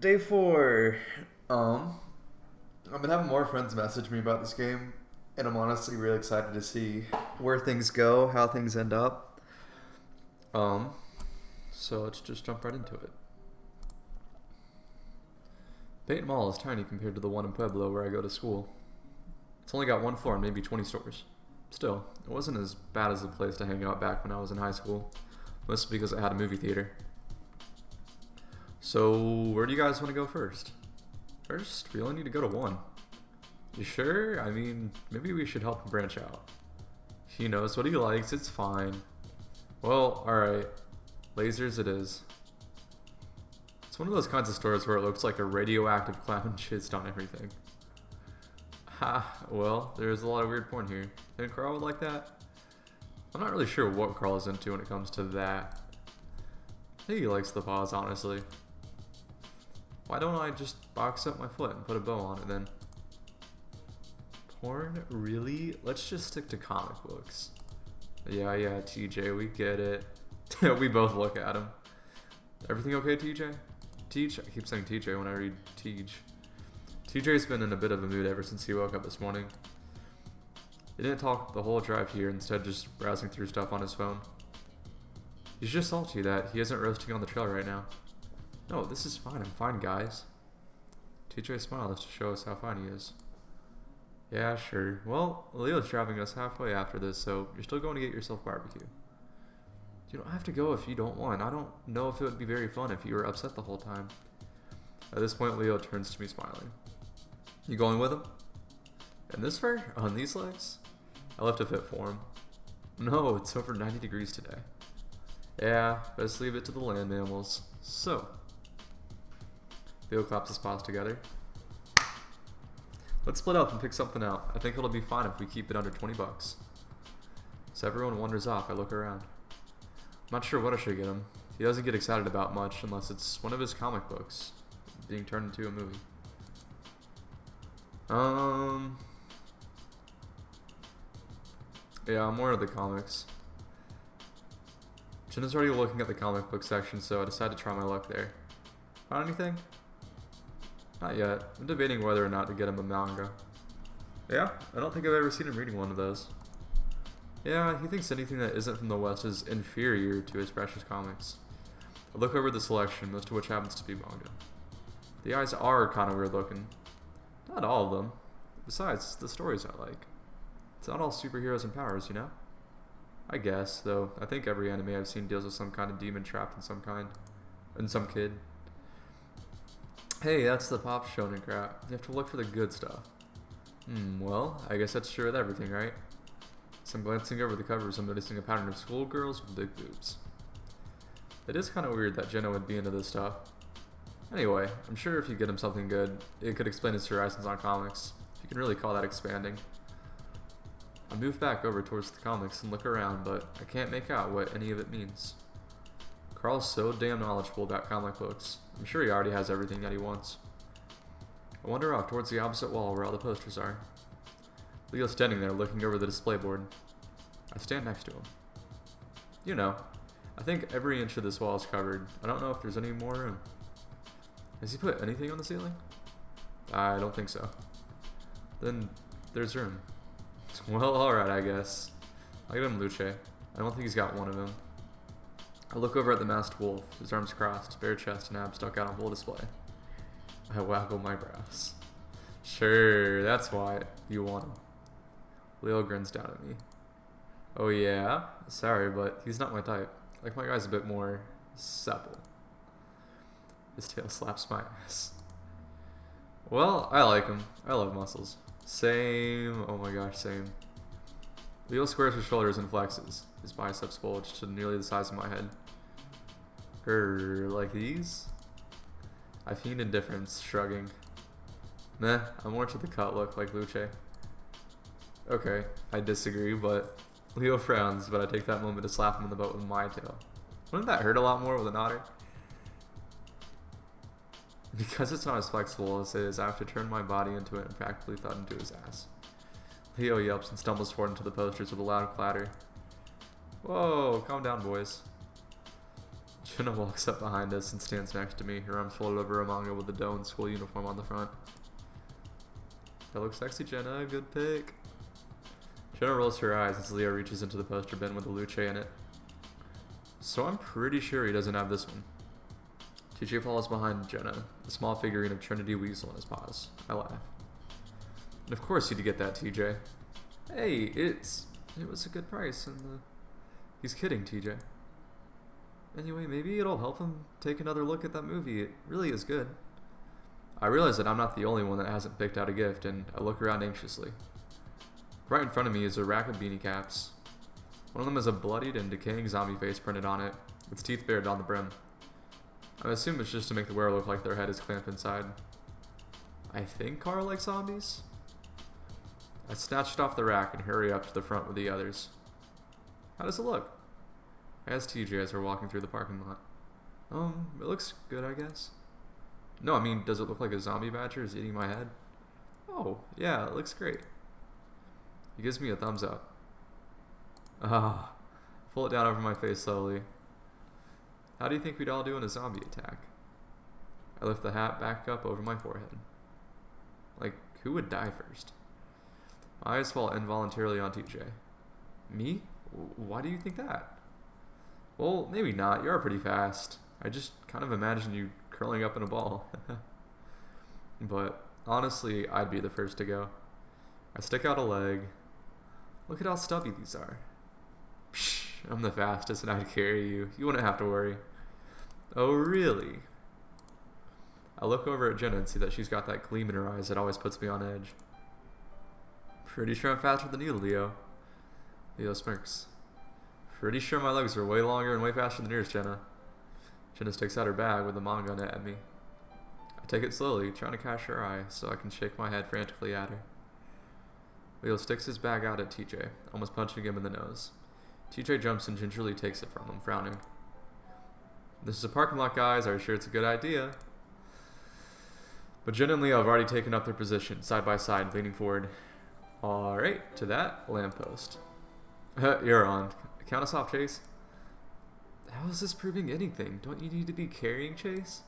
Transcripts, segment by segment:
Day 4. I've been having more friends message me about this game, and I'm honestly really excited to see where things go, how things end up. So let's just jump right into it. Peyton Mall is tiny compared to the one in Pueblo where I go to school. It's only got one floor and maybe 20 stores. Still, it wasn't as bad as the place to hang out back when I was in high school, mostly because it had a movie theater. So, where do you guys want to go first? First, we only need to go to one. You sure? I mean, maybe we should help him branch out. He knows what he likes, it's fine. Well, alright. Lasers it is. It's one of those kinds of stores where it looks like a radioactive clown jizzed on everything. Ha, well, there's a lot of weird porn here. Think Carl would like that? I'm not really sure what Carl is into when it comes to that. I think he likes the paws, honestly. Why don't I just box up my foot and put a bow on it then? Porn? Really? Let's just stick to comic books. Yeah, TJ, we get it. We both look at him. Everything okay, TJ? Teach? I keep saying TJ when I read Teej. TJ's been in a bit of a mood ever since he woke up this morning. He didn't talk the whole drive here, instead just browsing through stuff on his phone. He's just salty that he isn't roasting on the trail right now. No, this is fine. I'm fine, guys. TJ smiles to show us how fine he is. Yeah, sure. Well, Leo's driving us halfway after this, so you're still going to get yourself barbecue. You don't have to go if you don't want. I don't know if it would be very fun if you were upset the whole time. At this point, Leo turns to me smiling. You going with him? In this fur? On these legs? I left a fit for him. No, it's over 90 degrees today. Yeah, best leave it to the land animals. So, Leo claps his paws together. Let's split up and pick something out. I think it'll be fine if we keep it under 20 bucks. So everyone wanders off. I look around. I'm not sure what I should get him. He doesn't get excited about much unless it's one of his comic books being turned into a movie. Yeah, I'm more into the comics. Jenna's already looking at the comic book section, so I decided to try my luck there. Found anything? Not yet. I'm debating whether or not to get him a manga. Yeah, I don't think I've ever seen him reading one of those. Yeah, he thinks anything that isn't from the West is inferior to his precious comics. I look over the selection, most of which happens to be manga. The eyes are kind of weird looking. Not all of them. Besides, the stories I like. It's not all superheroes and powers, you know? I guess, though I think every anime I've seen deals with some kind of demon trapped in some kid. Hey, that's the pop shonen crap. You have to look for the good stuff. Well, I guess that's true with everything, right? So I'm glancing over the covers and noticing a pattern of schoolgirls with big boobs. It is kind of weird that Jenna would be into this stuff. Anyway, I'm sure if you get him something good, it could explain his horizons on comics. If you can really call that expanding. I move back over towards the comics and look around, but I can't make out what any of it means. Carl's so damn knowledgeable about comic books. I'm sure he already has everything that he wants. I wander off towards the opposite wall where all the posters are. Leo's standing there looking over the display board. I stand next to him. You know, I think every inch of this wall is covered. I don't know if there's any more room. Has he put anything on the ceiling? I don't think so. Then there's room. Well, alright, I guess. I'll give him Luce. I don't think he's got one of them. I look over at the masked wolf, his arms crossed, bare chest and abs stuck out on full display. I waggle my brows. Sure, that's why you want him. Leo grins down at me. Oh yeah? Sorry, but he's not my type. Like my guy's a bit more supple. His tail slaps my ass. Well, I like him. I love muscles. Same. Oh my gosh, same. Leo squares his shoulders and flexes. His biceps bulge to nearly the size of my head. Like these? I fiend indifference, shrugging. Meh, I'm more to the cut look like Luce. Okay, I disagree, but Leo frowns, but I take that moment to slap him in the butt with my tail. Wouldn't that hurt a lot more with an otter? Because it's not as flexible as it is, I have to turn my body into it and practically thud into his ass. Leo yelps and stumbles forward into the posters with a loud clatter. Whoa, calm down, boys. Jenna walks up behind us and stands next to me, her arms folded over a manga with the dough and school uniform on the front. That looks sexy, Jenna. Good pick. Jenna rolls her eyes as Leo reaches into the poster bin with the Luce in it. So I'm pretty sure he doesn't have this one. TJ follows behind Jenna, a small figurine of Trinity Weasel in his paws. I laugh. And of course you'd get that, TJ. Hey, it was a good price, and he's kidding, TJ. Anyway, maybe it'll help him take another look at that movie. It really is good. I realize that I'm not the only one that hasn't picked out a gift, and I look around anxiously. Right in front of me is a rack of beanie caps. One of them has a bloodied and decaying zombie face printed on it, with teeth bared on the brim. I assume it's just to make the wearer look like their head is clamped inside. I think Carl likes zombies? I snatch it off the rack and hurry up to the front with the others. How does it look? I ask TJ as we're walking through the parking lot. It looks good, I guess. No, I mean, does it look like a zombie badger is eating my head? Oh, yeah, it looks great. He gives me a thumbs up. Pull it down over my face slowly. How do you think we'd all do in a zombie attack? I lift the hat back up over my forehead. Like, who would die first? My eyes fall involuntarily on TJ. Me? Why do you think that? Well, maybe not. You're pretty fast. I just kind of imagine you curling up in a ball. But honestly, I'd be the first to go. I stick out a leg. Look at how stubby these are. Psh, I'm the fastest and I'd carry you. You wouldn't have to worry. Oh, really? I look over at Jenna and see that she's got that gleam in her eyes that always puts me on edge. Pretty sure I'm faster than you, Leo. Leo smirks. Pretty sure my legs are way longer and way faster than yours, Jenna. Jenna sticks out her bag with the manga on it at me. I take it slowly, trying to catch her eye so I can shake my head frantically at her. Leo sticks his bag out at TJ, almost punching him in the nose. TJ jumps and gingerly takes it from him, frowning. This is a parking lot, guys. Are you sure it's a good idea? But Jenna and Leo have already taken up their position, side by side, leaning forward. Alright, to that lamppost. You're on. Count us off, Chase. How is this proving anything? Don't you need to be carrying Chase?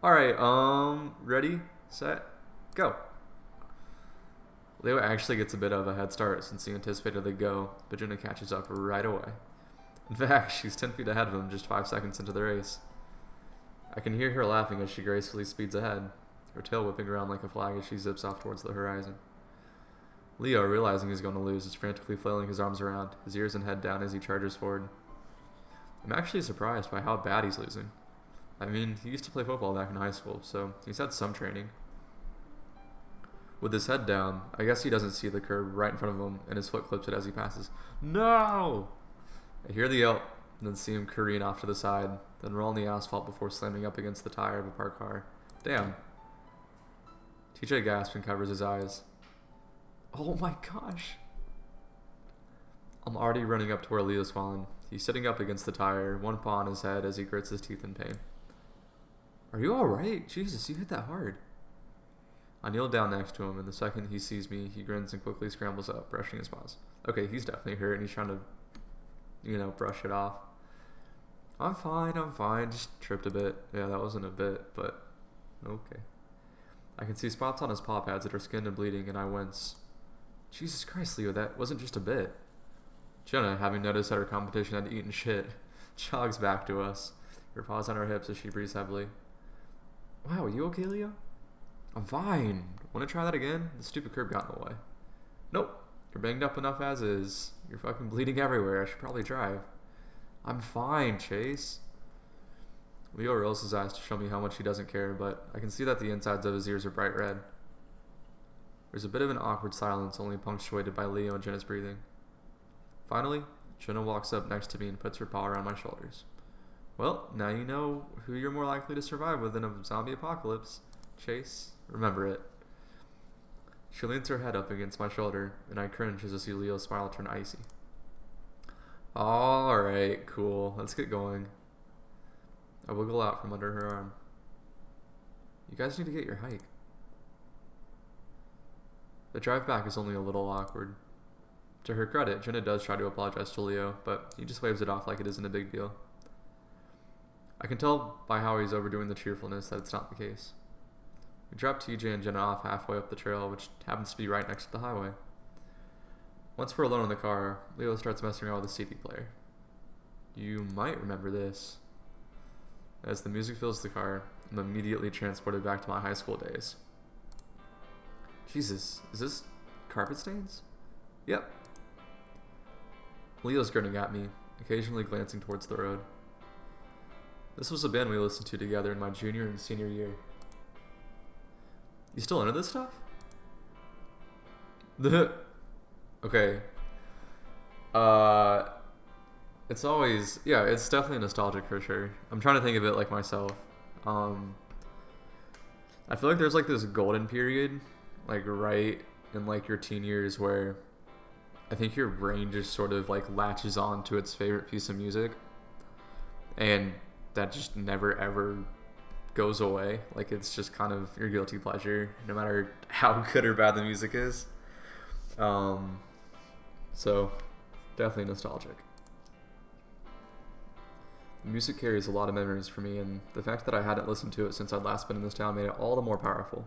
Alright, ready, set, go. Leo actually gets a bit of a head start since he anticipated they'd go, but Jenna catches up right away. In fact, she's 10 feet ahead of him just 5 seconds into the race. I can hear her laughing as she gracefully speeds ahead, her tail whipping around like a flag as she zips off towards the horizon. Leo, realizing he's going to lose, is frantically flailing his arms around, his ears and head down as he charges forward. I'm actually surprised by how bad he's losing. I mean, he used to play football back in high school, so he's had some training. With his head down, I guess he doesn't see the curb right in front of him, and his foot clips it as he passes. No! I hear the yelp, and then see him careen off to the side, then roll on the asphalt before slamming up against the tire of a parked car. Damn. TJ gasps and covers his eyes. Oh my gosh. I'm already running up to where Leo's fallen. He's sitting up against the tire, one paw on his head as he grits his teeth in pain. Are you alright? Jesus, you hit that hard. I kneel down next to him, and the second he sees me, he grins and quickly scrambles up, brushing his paws. Okay, he's definitely hurt, and he's trying to, brush it off. I'm fine. Just tripped a bit. Yeah, that wasn't a bit, but okay. I can see spots on his paw pads that are skinned and bleeding, and I wince. Jesus Christ, Leo, that wasn't just a bit. Jenna, having noticed that her competition had eaten shit, jogs back to us, her paws on her hips as she breathes heavily. Wow, are you okay, Leo? I'm fine. Want to try that again? The stupid curb got in the way. Nope. You're banged up enough as is. You're fucking bleeding everywhere. I should probably drive. I'm fine, Chase. Leo rolls his eyes to show me how much he doesn't care, but I can see that the insides of his ears are bright red. There's a bit of an awkward silence, only punctuated by Leo and Jenna's breathing. Finally, Jenna walks up next to me and puts her paw around my shoulders. Well, now you know who you're more likely to survive with in a zombie apocalypse. Chase, remember it. She leans her head up against my shoulder, and I cringe as I see Leo's smile turn icy. Alright, cool. Let's get going. I wiggle out from under her arm. You guys need to get your hike. The drive back is only a little awkward. To her credit, Jenna does try to apologize to Leo, but he just waves it off like it isn't a big deal. I can tell by how he's overdoing the cheerfulness that it's not the case. We drop TJ and Jenna off halfway up the trail, which happens to be right next to the highway. Once we're alone in the car, Leo starts messing around with the CD player. You might remember this. As the music fills the car, I'm immediately transported back to my high school days. Jesus, is this carpet stains? Yep. Leo's grinning at me, occasionally glancing towards the road. This was a band we listened to together in my junior and senior year. You still into this stuff? Okay. It's always, yeah, it's definitely nostalgic for sure. I'm trying to think of it like myself. I feel like there's like this golden period, like right in like your teen years where I think your brain just sort of like latches on to its favorite piece of music. And that just never ever goes away. Like it's just kind of your guilty pleasure, no matter how good or bad the music is. So definitely nostalgic. The music carries a lot of memories for me, and the fact that I hadn't listened to it since I'd last been in this town made it all the more powerful.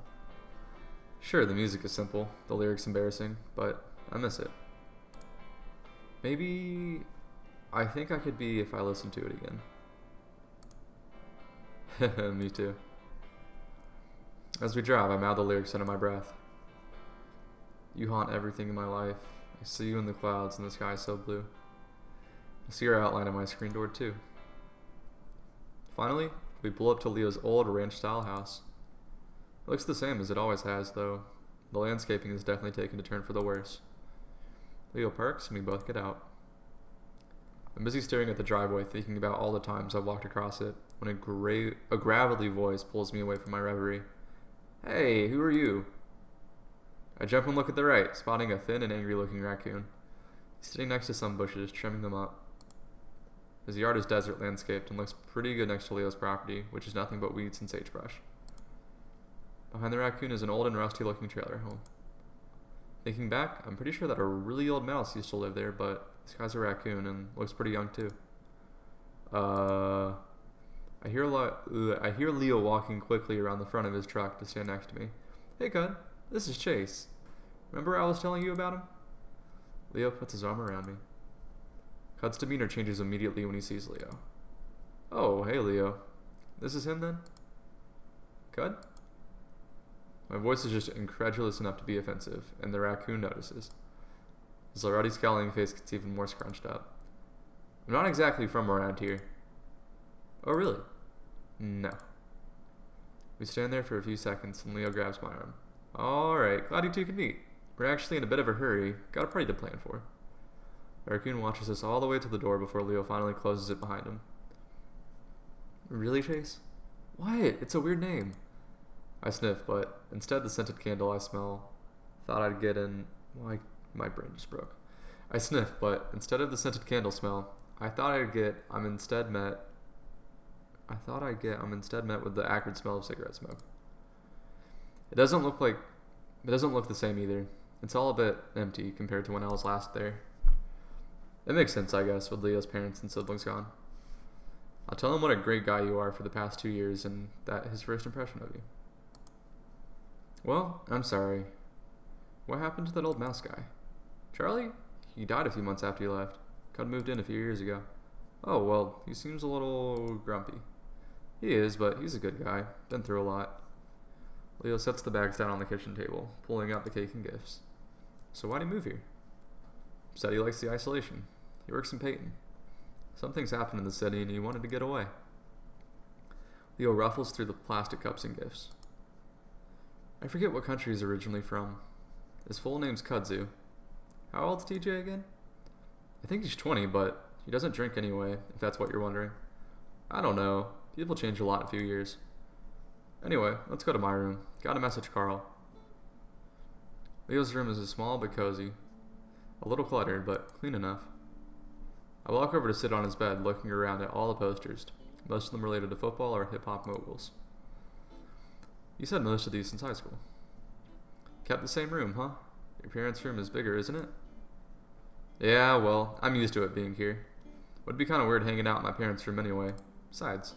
Sure, the music is simple, the lyrics embarrassing, but I miss it. Maybe I think I could be if I listened to it again. Me too. As we drive, I mouth the lyrics under my breath. You haunt everything in my life. I see you in the clouds and the sky so blue. I see your outline on my screen door too. Finally, we pull up to Leo's old ranch-style house. It looks the same as it always has, though. The landscaping has definitely taken a turn for the worse. Leo parks and we both get out. I'm busy staring at the driveway, thinking about all the times I've walked across it, when a gravelly voice pulls me away from my reverie. Hey, who are you? I jump and look at the right, spotting a thin and angry-looking raccoon. He's sitting next to some bushes, trimming them up. His yard is desert landscaped and looks pretty good next to Leo's property, which is nothing but weeds and sagebrush. Behind the raccoon is an old and rusty-looking trailer home. Thinking back, I'm pretty sure that a really old mouse used to live there, but this guy's a raccoon and looks pretty young too. I hear Leo walking quickly around the front of his truck to stand next to me. Hey, Cud, this is Chase. Remember I was telling you about him? Leo puts his arm around me. Cud's demeanor changes immediately when he sees Leo. Oh, hey Leo. This is him then? Cud? My voice is just incredulous enough to be offensive, and the raccoon notices. His already scowling face gets even more scrunched up. I'm not exactly from around here. Oh, really? No. We stand there for a few seconds, and Leo grabs my arm. Alright, glad you two can meet. We're actually in a bit of a hurry. Got a party to plan for. The raccoon watches us all the way to the door before Leo finally closes it behind him. Really, Chase? Wyatt, it's a weird name. I sniff, but instead the scented candle I smell thought I'd get in... Why, my brain just broke. I sniff, but instead of the scented candle smell, I thought I'd get... I'm instead met with the acrid smell of cigarette smoke. It doesn't look the same either. It's all a bit empty compared to when I was last there. It makes sense, I guess, with Leo's parents and siblings gone. I'll tell him what a great guy you are for the past 2 years and that his first impression of you. Well, I'm sorry. What happened to that old mouse guy? Charlie? He died a few months after you left. Cud moved in a few years ago. Oh, well, he seems a little grumpy. He is, but he's a good guy. Been through a lot. Leo sets the bags down on the kitchen table, pulling out the cake and gifts. So why'd he move here? Said he likes the isolation. He works in Peyton. Something's happened in the city and he wanted to get away. Leo ruffles through the plastic cups and gifts. I forget what country he's originally from. His full name's Kudzu. How old's TJ again? I think he's 20, but he doesn't drink anyway, if that's what you're wondering. I don't know. People change a lot in a few years. Anyway, let's go to my room. Gotta message Carl. Leo's room is small but cozy. A little cluttered, but clean enough. I walk over to sit on his bed, looking around at all the posters, most of them related to football or hip-hop moguls. You said most of these since high school. Kept the same room, huh? Your parents' room is bigger, isn't it? Yeah, well, I'm used to it being here. Would be kind of weird hanging out in my parents' room anyway. Besides,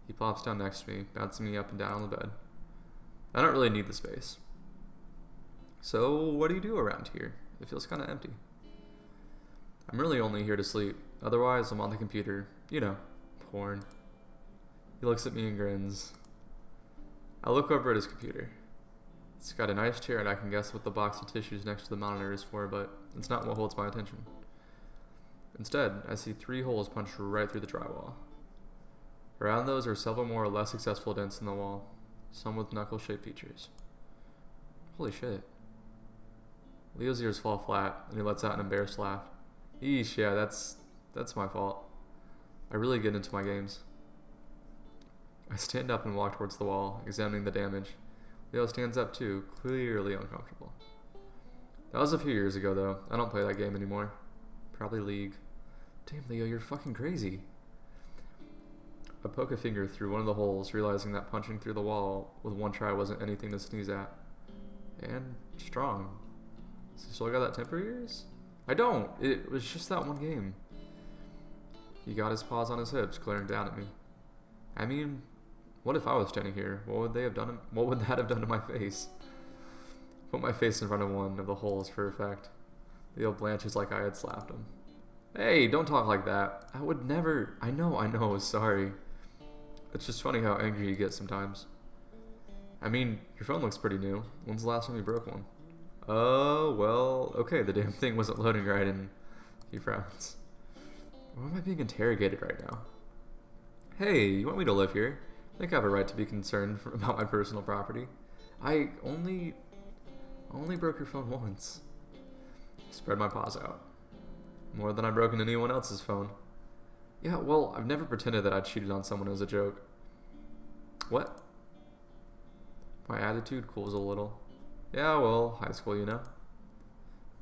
He plops down next to me, bouncing me up and down on the bed. I don't really need the space. So, what do you do around here? It feels kind of empty. I'm really only here to sleep. Otherwise, I'm on the computer. You know, porn. He looks at me and grins. I look over at his computer. It's got a nice chair and I can guess what the box of tissues next to the monitor is for, but it's not what holds my attention. Instead, I see 3 holes punched right through the drywall. Around those are several more less successful dents in the wall, some with knuckle-shaped features. Holy shit. Leo's ears fall flat, and he lets out an embarrassed laugh. Eesh, yeah, that's my fault. I really get into my games. I stand up and walk towards the wall, examining the damage. Leo stands up too, clearly uncomfortable. That was a few years ago, though. I don't play that game anymore. Probably League. Damn, Leo, you're fucking crazy. I poke a finger through one of the holes, realizing that punching through the wall with one try wasn't anything to sneeze at. And strong. So you still got that temper of yours? I don't. It was just that one game. He got his paws on his hips, glaring down at me. I mean, what if I was standing here? What would that have done to my face? Put my face in front of one of the holes for effect. Leo blanches like I had slapped him. Hey, don't talk like that. I would never. I know, sorry. It's just funny how angry you get sometimes. I mean, your phone looks pretty new. When's the last time you broke one? Oh, well, okay, the damn thing wasn't loading right, and he frowns. Why am I being interrogated right now? Hey, you want me to live here? I think I have a right to be concerned about my personal property. I only broke your phone once. Spread my paws out. More than I've broken anyone else's phone. Yeah, well, I've never pretended that I cheated on someone as a joke. What? My attitude cools a little. Yeah, well, high school, you know.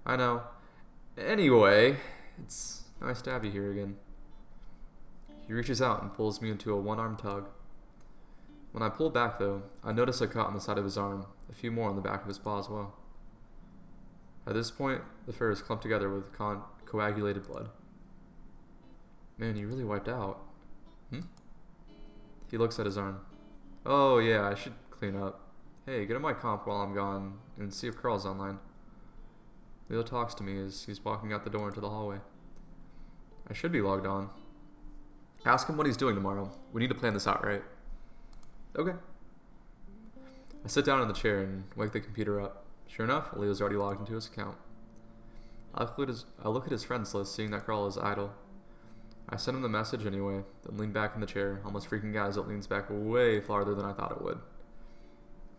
I know. Anyway, it's nice to have you here again. He reaches out and pulls me into a one-arm tug. When I pull back, though, I notice a cut on the side of his arm, a few more on the back of his paw as well. At this point, the fur is clumped together with coagulated blood. Man, you really wiped out. He looks at his arm. Oh yeah, I should clean up. Hey, get on my comp while I'm gone and see if Carl's online. Leo talks to me as he's walking out the door into the hallway. I should be logged on. Ask him what he's doing tomorrow. We need to plan this out, right? Okay. I sit down in the chair and wake the computer up. Sure enough, Leo's already logged into his account. I look at his friends list, seeing that Carl is idle. I send him the message anyway, then lean back in the chair, almost freaking out as it leans back way farther than I thought it would.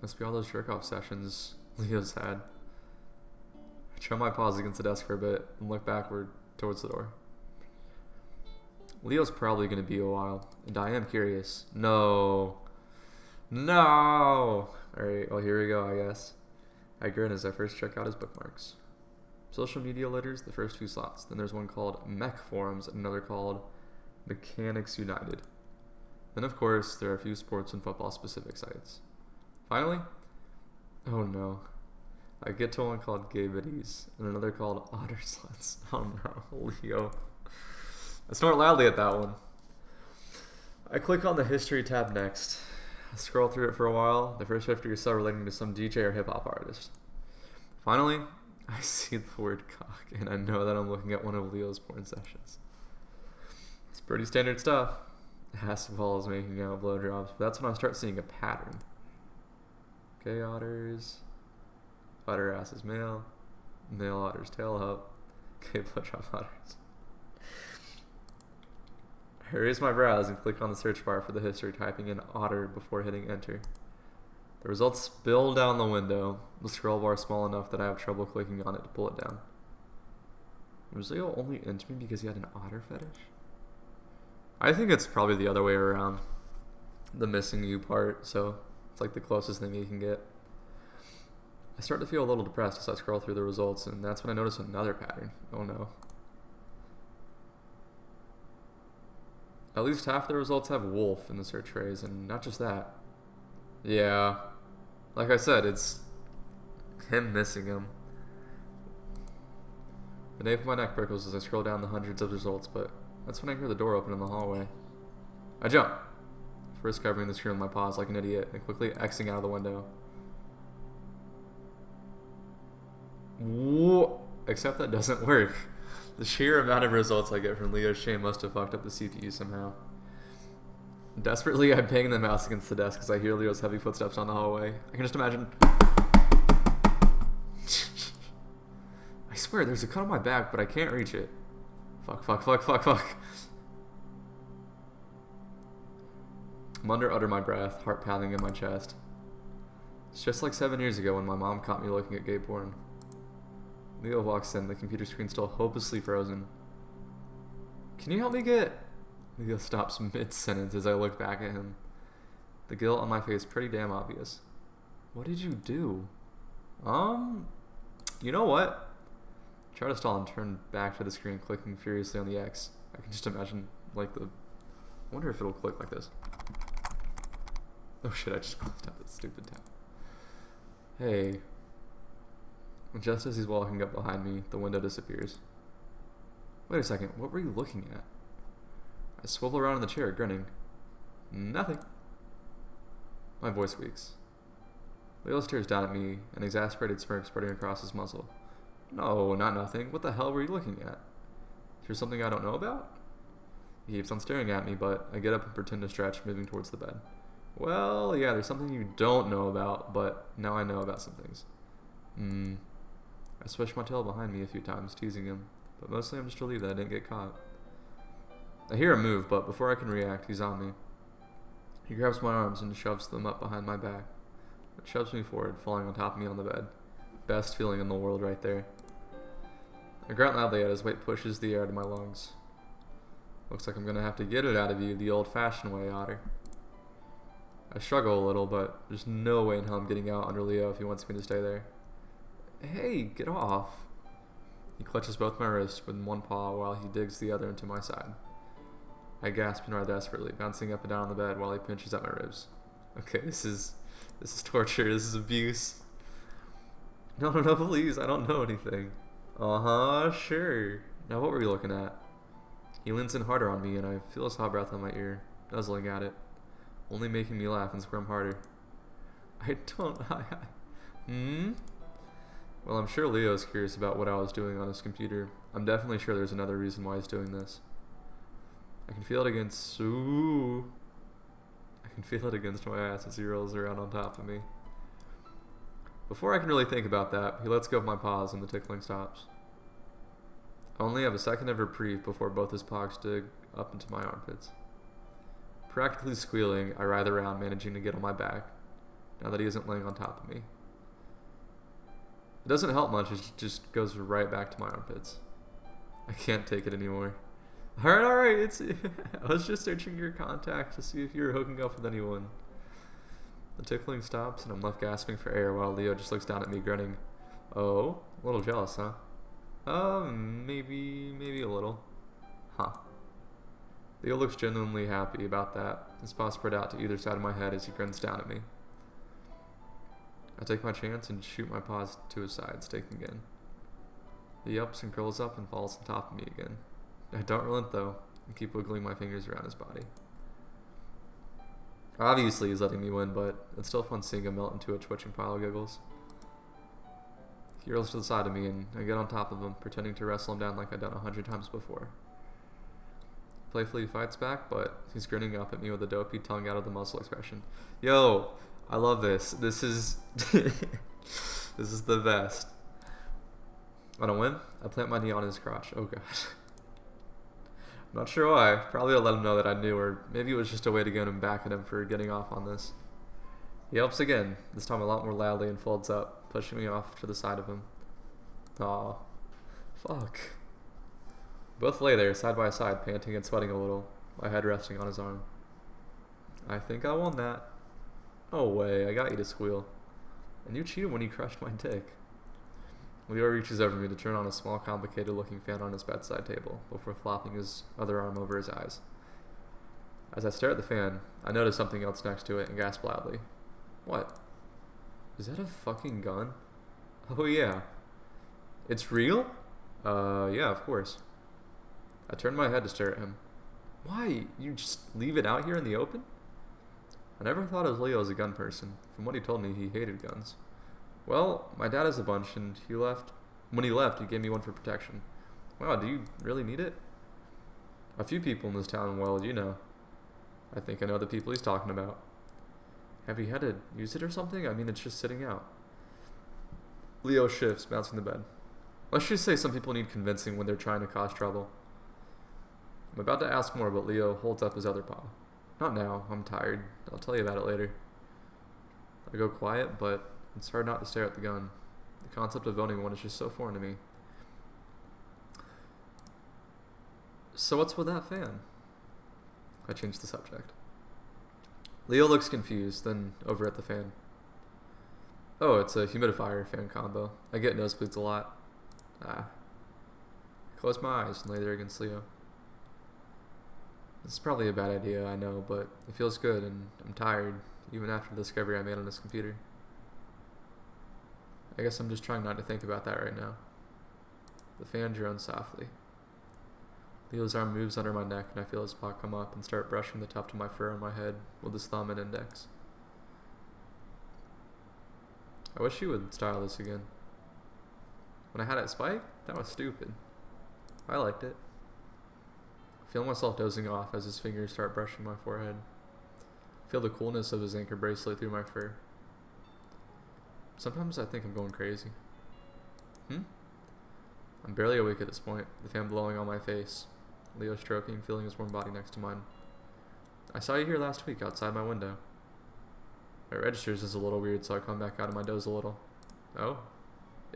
Must be all those jerk-off sessions Leo's had. I try my paws against the desk for a bit and look backward towards the door. Leo's probably going to be a while, and I am curious. No! Alright, well here we go, I guess. I grin as I first check out his bookmarks. Social media litters the first 2 slots. Then there's one called Mech Forums and another called Mechanics United. Then of course there are a few sports and football specific sites. Finally, oh no, I get to one called Gay Biddies and another called Otter Sluts. Oh no, Leo. I snort loudly at that one. I click on the History tab next. I scroll through it for a while. The first 50 or so relating to some DJ or hip hop artist. Finally, I see the word cock, and I know that I'm looking at one of Leo's porn sessions. It's pretty standard stuff. Ass balls making out blowjobs, but that's when I start seeing a pattern. Gay otters, otter ass is male, male otter's tail up, gay blowjob otters. I raise my brows and click on the search bar for the history, typing in otter before hitting enter. The results spill down the window, the scroll bar small enough that I have trouble clicking on it to pull it down. Was Leo only into me because he had an otter fetish? I think it's probably the other way around. The missing you part, so it's like the closest thing you can get. I start to feel a little depressed as I scroll through the results, and that's when I notice another pattern. Oh no. At least half the results have wolf in the search phrase, and not just that. Yeah. Like I said, it's him missing him. The nape of my neck prickles as I scroll down the hundreds of results, but that's when I hear the door open in the hallway. I jump. first covering the screen with my paws like an idiot and quickly Xing out of the window. Whoa. Except that doesn't work. The sheer amount of results I get from Leo's chain must have fucked up the CPU somehow. Desperately, I bang the mouse against the desk as I hear Leo's heavy footsteps on the hallway. I can just imagine. I swear, there's a cut on my back, but I can't reach it. Fuck. I'm under my breath, heart pounding in my chest. It's just like 7 years ago when my mom caught me looking at gay porn. Leo walks in, the computer screen still hopelessly frozen. Can you help me get... Leo stops mid-sentence as I look back at him. The guilt on my face pretty damn obvious. What did you do? You know what? Try to stall and turn back to the screen, clicking furiously on the X. I can just imagine, like, I wonder if it'll click like this. Oh shit, I just closed out this stupid tab. Hey. Just as he's walking up behind me, the window disappears. Wait a second, what were you looking at? I swivel around in the chair, grinning. Nothing. My voice squeaks. Leo stares down at me, an exasperated smirk spreading across his muzzle. No, not nothing. What the hell were you looking at? Is there something I don't know about? He keeps on staring at me, but I get up and pretend to stretch, moving towards the bed. Well, yeah, there's something you don't know about, but now I know about some things. I swish my tail behind me a few times, teasing him, but mostly I'm just relieved that I didn't get caught. I hear him move, but before I can react, he's on me. He grabs my arms and shoves them up behind my back. It shoves me forward, falling on top of me on the bed. Best feeling in the world right there. I grunt loudly as his weight pushes the air to my lungs. Looks like I'm gonna have to get it out of you the old-fashioned way, Otter. I struggle a little, but there's no way in hell I'm getting out under Leo if he wants me to stay there. Hey, get off. He clutches both my wrists with one paw while he digs the other into my side. I gasp and rather desperately, bouncing up and down on the bed while he pinches at my ribs. Okay, this is torture, this is abuse. No, please, I don't know anything. Sure. Now what were you looking at? He leans in harder on me and I feel his hot breath on my ear, nuzzling at it, only making me laugh and squirm harder. Well, I'm sure Leo's curious about what I was doing on his computer. I'm definitely sure there's another reason why he's doing this. I can feel it against my ass as he rolls around on top of me. Before I can really think about that, he lets go of my paws and the tickling stops. I only have a second of reprieve before both his paws dig up into my armpits. Practically squealing, I writhe around, managing to get on my back, now that he isn't laying on top of me. It doesn't help much, it just goes right back to my armpits. I can't take it anymore. Alright, I was just searching your contact to see if you were hooking up with anyone. The tickling stops and I'm left gasping for air while Leo just looks down at me grinning. Oh, a little jealous, huh? Maybe a little. Huh. Leo looks genuinely happy about that, his paws spread out to either side of my head as he grins down at me. I take my chance and shoot my paws to his sides, taking in. He ups and curls up and falls on top of me again. I don't relent though, and keep wiggling my fingers around his body. Obviously he's letting me win, but it's still fun seeing him melt into a twitching pile of giggles. He rolls to the side of me and I get on top of him, pretending to wrestle him down like I've done 100 times before. Playfully fights back, but he's grinning up at me with a dopey tongue out of the muzzle expression. Yo, I love this. This is this is the best. I don't win. I plant my knee on his crotch. Oh god. I'm not sure why. Probably I'll let him know that I knew, or maybe it was just a way to get him back at him for getting off on this. He helps again, this time a lot more loudly, and folds up, pushing me off to the side of him. Aw. Fuck. Both lay there, side by side, panting and sweating a little, my head resting on his arm. I think I won that. No way, I got you to squeal. And you cheated when you crushed my dick. Leo reaches over me to turn on a small, complicated-looking fan on his bedside table, before flopping his other arm over his eyes. As I stare at the fan, I notice something else next to it and gasp loudly. What? Is that a fucking gun? Oh yeah. It's real? Yeah, of course. I turn my head to stare at him. Why? You just leave it out here in the open? I never thought of Leo as a gun person. From what he told me, he hated guns. Well, my dad has a bunch, and he left. When he left, he gave me one for protection. Wow, do you really need it? A few people in this town, well, you know. I think I know the people he's talking about. Have you had to use it or something? I mean, it's just sitting out. Leo shifts, bouncing the bed. Let's just say some people need convincing when they're trying to cause trouble. I'm about to ask more, but Leo holds up his other paw. Not now, I'm tired. I'll tell you about it later. I go quiet, but it's hard not to stare at the gun. The concept of owning one is just so foreign to me. So what's with that fan? I change the subject. Leo looks confused, then over at the fan. Oh, it's a humidifier fan combo. I get nosebleeds a lot. I close my eyes and lay there against Leo. This is probably a bad idea, I know, but it feels good and I'm tired, even after the discovery I made on this computer. I guess I'm just trying not to think about that right now. The fan drones softly. Leo's arm moves under my neck and I feel his paw come up and start brushing the tuft of my fur on my head with his thumb and index. I wish he would style this again. When I had it spiked, that was stupid. I liked it. I feel myself dozing off as his fingers start brushing my forehead. I feel the coolness of his anchor bracelet through my fur. Sometimes I think I'm going crazy. I'm barely awake at this point, the fan blowing on my face. Leo stroking, feeling his warm body next to mine. I saw you here last week outside my window. It registers as a little weird, so I come back out of my doze a little. Oh?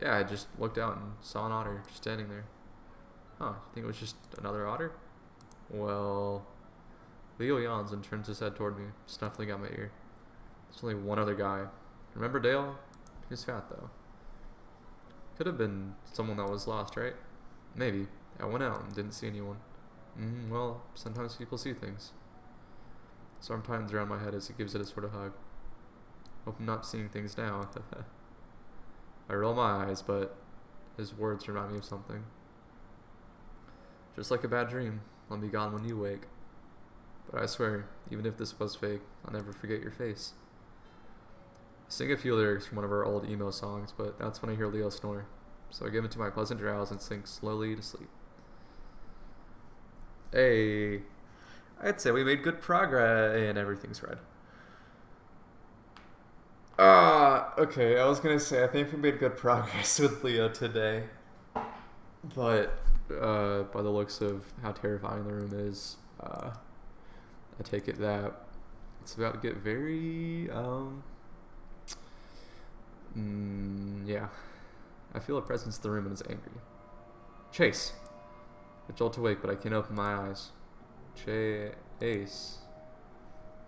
Yeah, I just looked out and saw an otter just standing there. Huh, you think it was just another otter? Well... Leo yawns and turns his head toward me, snuffling at my ear. There's only one other guy. Remember Dale? He's fat, though. Could have been someone that was lost, right? Maybe. I went out and didn't see anyone. Well, sometimes people see things. His arm tightens around my head as he gives it a sort of hug. Hope I'm not seeing things now. I roll my eyes, but his words remind me of something. Just like a bad dream, I'll be gone when you wake. But I swear, even if this was fake, I'll never forget your face. I sing a few lyrics from one of our old emo songs, but that's when I hear Leo snore. So I give into my pleasant drowse and sink slowly to sleep. Hey, I'd say we made good progress, and everything's red. Okay, I was gonna say, I think we made good progress with Leo today. But, by the looks of how terrifying the room is, I take it that it's about to get very, yeah. I feel a presence in the room and it's angry. Chase! I jolt awake, but I can't open my eyes. Chase.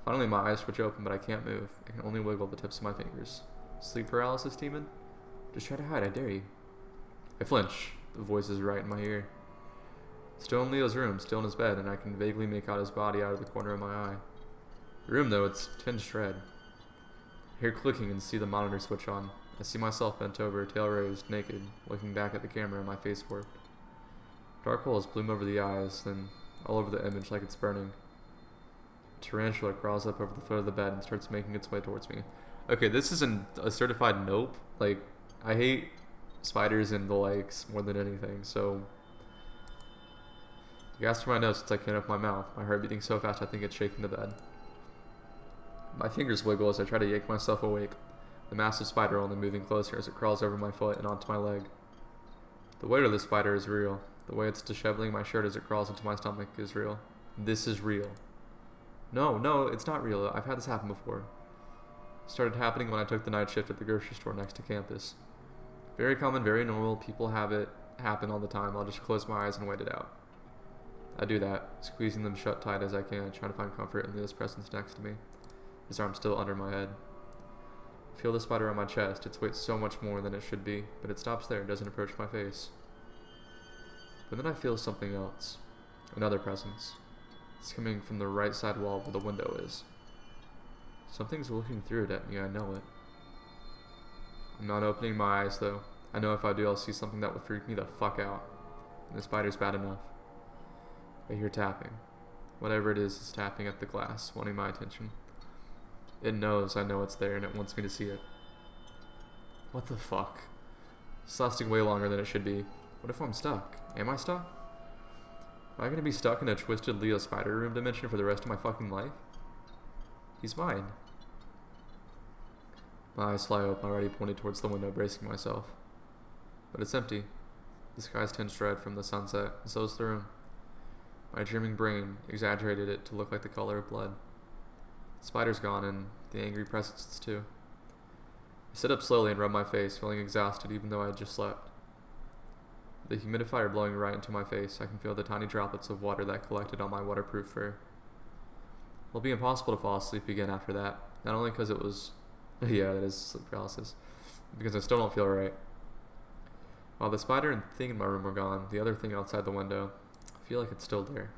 Finally, my eyes switch open, but I can't move. I can only wiggle the tips of my fingers. Sleep paralysis, demon? Just try to hide, I dare you. I flinch. The voice is right in my ear. Still in Leo's room, still in his bed, and I can vaguely make out his body out of the corner of my eye. The room, though, it's tinged red. I hear clicking and see the monitor switch on. I see myself bent over, tail raised, naked, looking back at the camera, my face warped. Dark holes bloom over the eyes, then all over the image like it's burning. A tarantula crawls up over the foot of the bed and starts making its way towards me. Okay, this is a certified nope. Like, I hate spiders and the likes more than anything, so... You asked for my notes since I can't open my mouth, my heart beating so fast I think it's shaking the bed. My fingers wiggle as I try to yank myself awake, the massive spider only moving closer as it crawls over my foot and onto my leg. The weight of the spider is real. The way it's disheveling my shirt as it crawls into my stomach is real. This is real. No, it's not real. I've had this happen before. It started happening when I took the night shift at the grocery store next to campus. Very common, very normal. People have it happen all the time. I'll just close my eyes and wait it out. I do that, squeezing them shut tight as I can, trying to find comfort in Leo's presence next to me. His arm still under my head. I feel the spider on my chest. Its weight so much more than it should be, but it stops there, doesn't approach my face. But then I feel something else. Another presence. It's coming from the right side wall where the window is. Something's looking through it at me, I know it. I'm not opening my eyes though. I know if I do I'll see something that will freak me the fuck out. And the spider's bad enough. I hear tapping. Whatever it is tapping at the glass, wanting my attention. It knows I know it's there and it wants me to see it. What the fuck? It's lasting way longer than it should be. What if I'm stuck? Am I stuck? Am I gonna be stuck in a twisted Leo spider room dimension for the rest of my fucking life? He's mine. My eyes fly open, already pointed towards the window, bracing myself. But it's empty. The sky's tinged red from the sunset, and so is the room. My dreaming brain exaggerated it to look like the color of blood. The spider's gone, and the angry presence too. I sit up slowly and rub my face, feeling exhausted even though I had just slept. The humidifier blowing right into my face, I can feel the tiny droplets of water that collected on my waterproof fur. It'll be impossible to fall asleep again after that, not only because it was... yeah, that is sleep paralysis. Because I still don't feel right. While the spider and thing in my room were gone, the other thing outside the window, I feel like it's still there.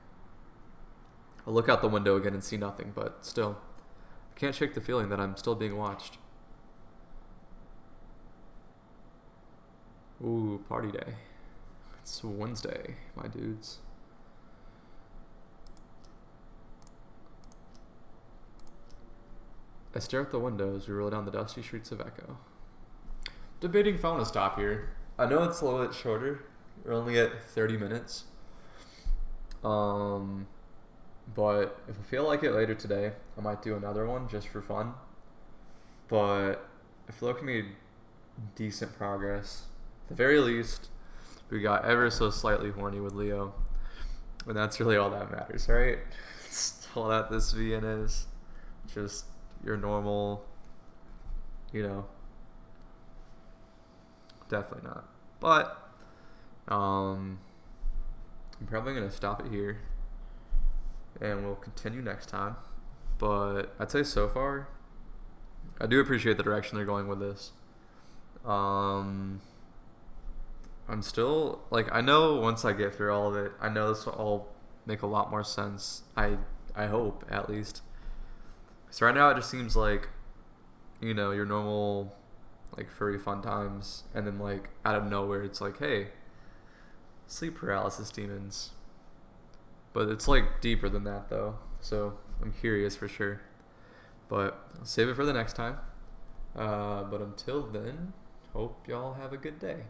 I look out the window again and see nothing, but still, I can't shake the feeling that I'm still being watched. Ooh, party day. It's Wednesday, my dudes. I stare at the window as we roll down the dusty streets of Echo. Debating if I want to stop here. I know it's a little bit shorter. We're only at 30 minutes. But if I feel like it later today, I might do another one just for fun. But I feel like we made decent progress. At the very least, we got ever so slightly horny with Leo. And that's really all that matters, right? It's all that this VN is. Just your normal, you know. Definitely not. But, I'm probably going to stop it here. And we'll continue next time. But I'd say so far, I do appreciate the direction they're going with this. I'm still, like, I know once I get through all of it, I know this will all make a lot more sense. I hope, at least. So right now it just seems like, you know, your normal, like, furry fun times. And then, like, out of nowhere, it's like, hey, sleep paralysis demons. But it's, like, deeper than that, though. So I'm curious for sure. But I'll save it for the next time. But until then, hope y'all have a good day.